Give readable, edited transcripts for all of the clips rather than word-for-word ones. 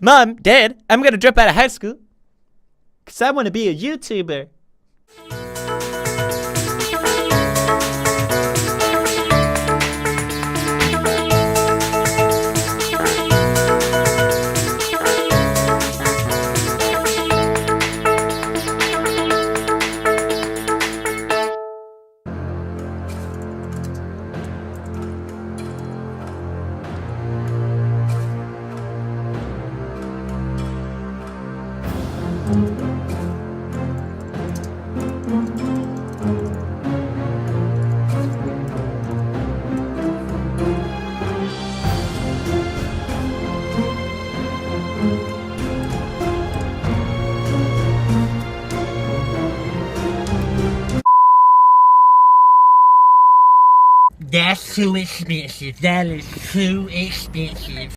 Mom, Dad, I'm gonna drop out of high school. Cause I wanna be a YouTuber. That's too expensive. That is too expensive.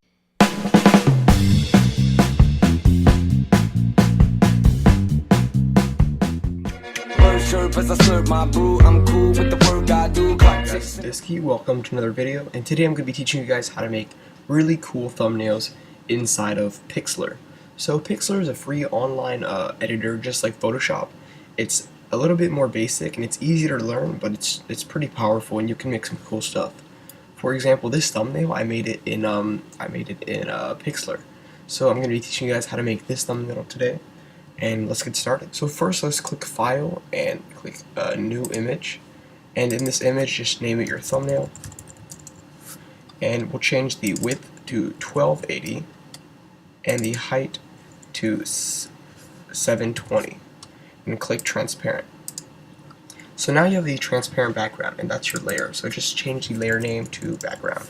Guys, Disky, welcome to another video, and today I'm going to be teaching you guys how to make really cool thumbnails inside of Pixlr. So Pixlr is a free online editor just like Photoshop. It's a little bit more basic and it's easy to learn, but it's pretty powerful and you can make some cool stuff. For example, this thumbnail I made it in Pixlr. So I'm going to be teaching you guys how to make this thumbnail today. And let's get started. So first, let's click File and click New Image. And in this image, just name it your thumbnail. And we'll change the width to 1280 and the height to 720. And click Transparent. So now you have the transparent background, and that's your layer. So just change the layer name to Background.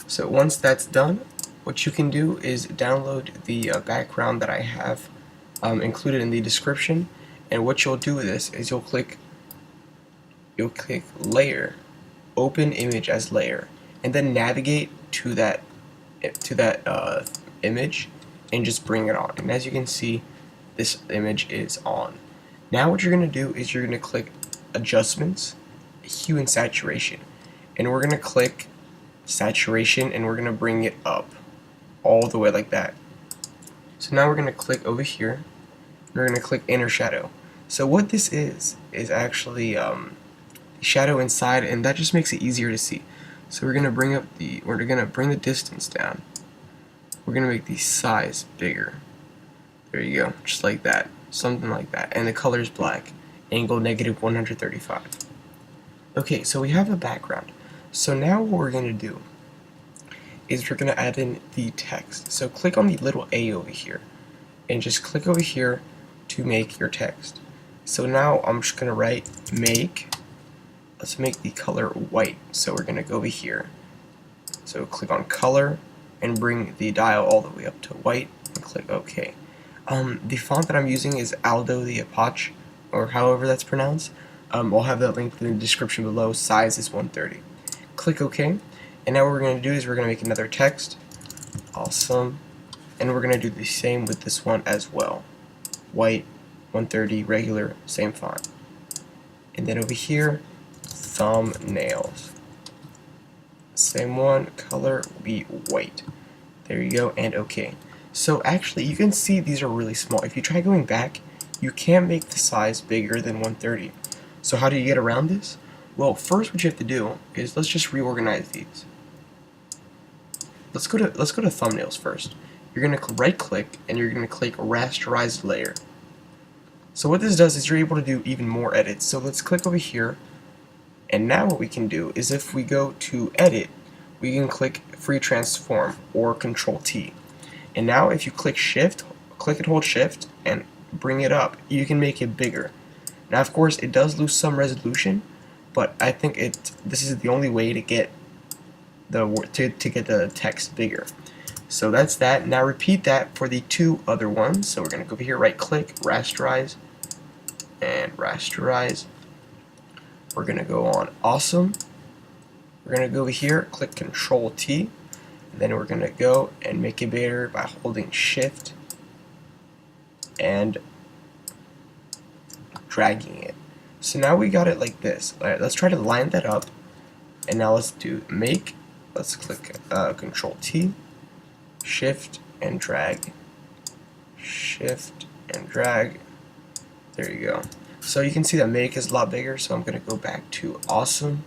So once that's done, what you can do is download the background that I have included in the description, and what you'll do with this is you'll click Layer, Open Image as Layer, and then navigate to that image and just bring it on. And as you can see, this image is on. Now what you're going to do is you're going to click Adjustments, Hue and Saturation, and we're going to click Saturation and we're going to bring it up all the way like that. So now we're going to click over here. We're going to click Inner Shadow. So what this is actually shadow inside, and that just makes it easier to see. So we're going to bring the distance down. We're going to make the size bigger. There you go, just like that, something like that. And the color is black. Angle -135. Okay, so we have a background. So now what we're going to do is we're going to add in the text. So click on the little A over here and just click over here to make your text. So now I'm just going to write let's make the color white. So we're going to go over here. So click on color and bring the dial all the way up to white and click OK. The font that I'm using is Aldo the Apache, or however that's pronounced. I'll have that linked in the description below. Size is 130. Click OK. And now what we're going to do is we're going to make another text. Awesome. And we're going to do the same with this one as well. White, 130, regular, same font. And then over here, thumbnails. Same one, color will be white. There you go, and OK. So actually, you can see these are really small. If you try going back, you can't make the size bigger than 130. So how do you get around this? Well, first what you have to do is let's just reorganize these. Let's go to thumbnails first. You're going to right click and you're going to click rasterize layer. So what this does is you're able to do even more edits. So let's click over here, and now what we can do is if we go to edit, we can click free transform or Control T. And now if you click and hold shift and bring it up, you can make it bigger. Now of course it does lose some resolution, but I think this is the only way to get the text bigger. So that's that. Now repeat that for the two other ones. So we're going to go over here, right click, rasterize, and rasterize. We're going to go on awesome. We're going to go over here, click Control T, and then we're going to go and make it bigger by holding shift and dragging it. So now we got it like this. Alright, let's try to line that up. And now let's do make. Let's click Control T, Shift, and drag, shift and drag. There you go. So you can see that make is a lot bigger, so I'm going to go back to awesome.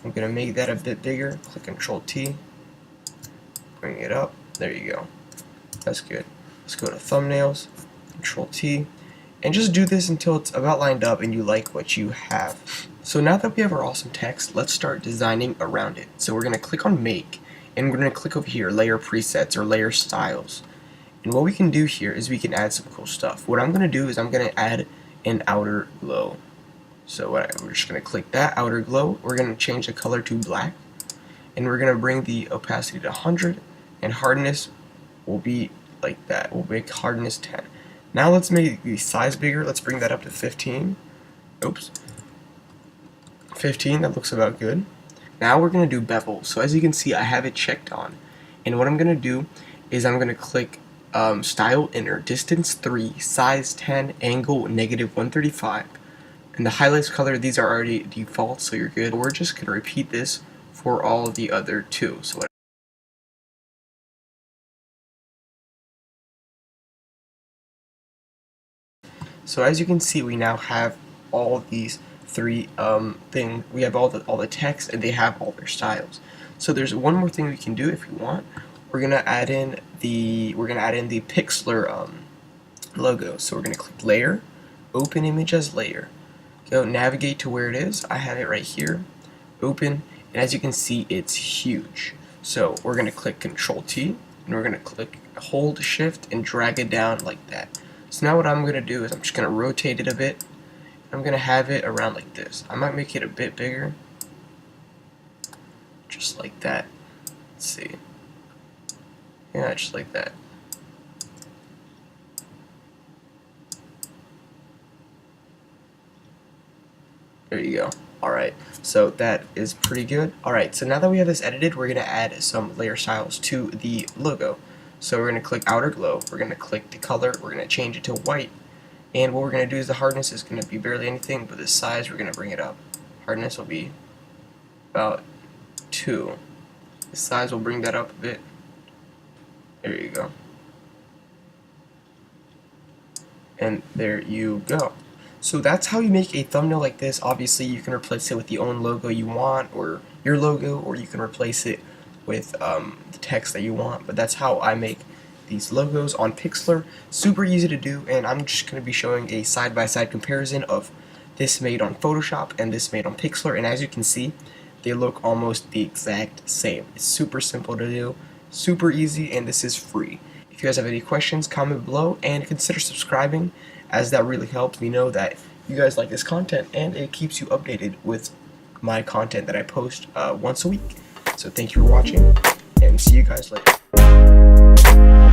I'm going to make that a bit bigger. Click Control T, bring it up. There you go. That's good. Let's go to thumbnails, Control T, and just do this until it's about lined up and you like what you have. So now that we have our awesome text, let's start designing around it. So we're going to click on make, and we're going to click over here, layer presets or layer styles. And what we can do here is we can add some cool stuff. What I'm going to do is I'm going to add an outer glow. So we're just going to click that outer glow. We're going to change the color to black, and we're going to bring the opacity to 100, and hardness will be like that. We'll make hardness 10. Now let's make the size bigger. Let's bring that up to 15. Oops. 15, that looks about good. Now we're going to do bevel. So as you can see, I have it checked on. And what I'm going to do is I'm going to click style inner, distance 3, size 10, angle -135. And the highlights color, these are already default, so you're good. We're just going to repeat this for all the other two. So as you can see, we now have all these three things. We have all the text, and they have all their styles. So there's one more thing we can do if you want. We're gonna add in the Pixlr logo. So we're gonna click layer, open image as layer. Go navigate to where it is. I have it right here. Open, and as you can see, it's huge. So we're gonna click Control T, and we're gonna click hold Shift and drag it down like that. So now what I'm gonna do is I'm just gonna rotate it a bit. I'm gonna have it around like this. I might make it a bit bigger, just like that. Let's see. Yeah, just like that. There you go. Alright, so that is pretty good. Alright, so now that we have this edited, we're going to add some layer styles to the logo. So we're going to click outer glow, we're going to click the color, we're going to change it to white, and what we're going to do is the hardness is going to be barely anything, but the size we're going to bring it up. Hardness will be about 2. The size will bring that up a bit. There you go. And there you go. So that's how you make a thumbnail like this. Obviously, you can replace it with the own logo you want, or your logo, or you can replace it with the text that you want. But that's how I make these logos on Pixlr. Super easy to do, and I'm just going to be showing a side-by-side comparison of this made on Photoshop and this made on Pixlr. And as you can see, they look almost the exact same. It's super simple to do, super easy, and this is free. If you guys have any questions, comment below, and consider subscribing, as that really helps me know that you guys like this content, and it keeps you updated with my content that I post once a week. So thank you for watching, and see you guys later.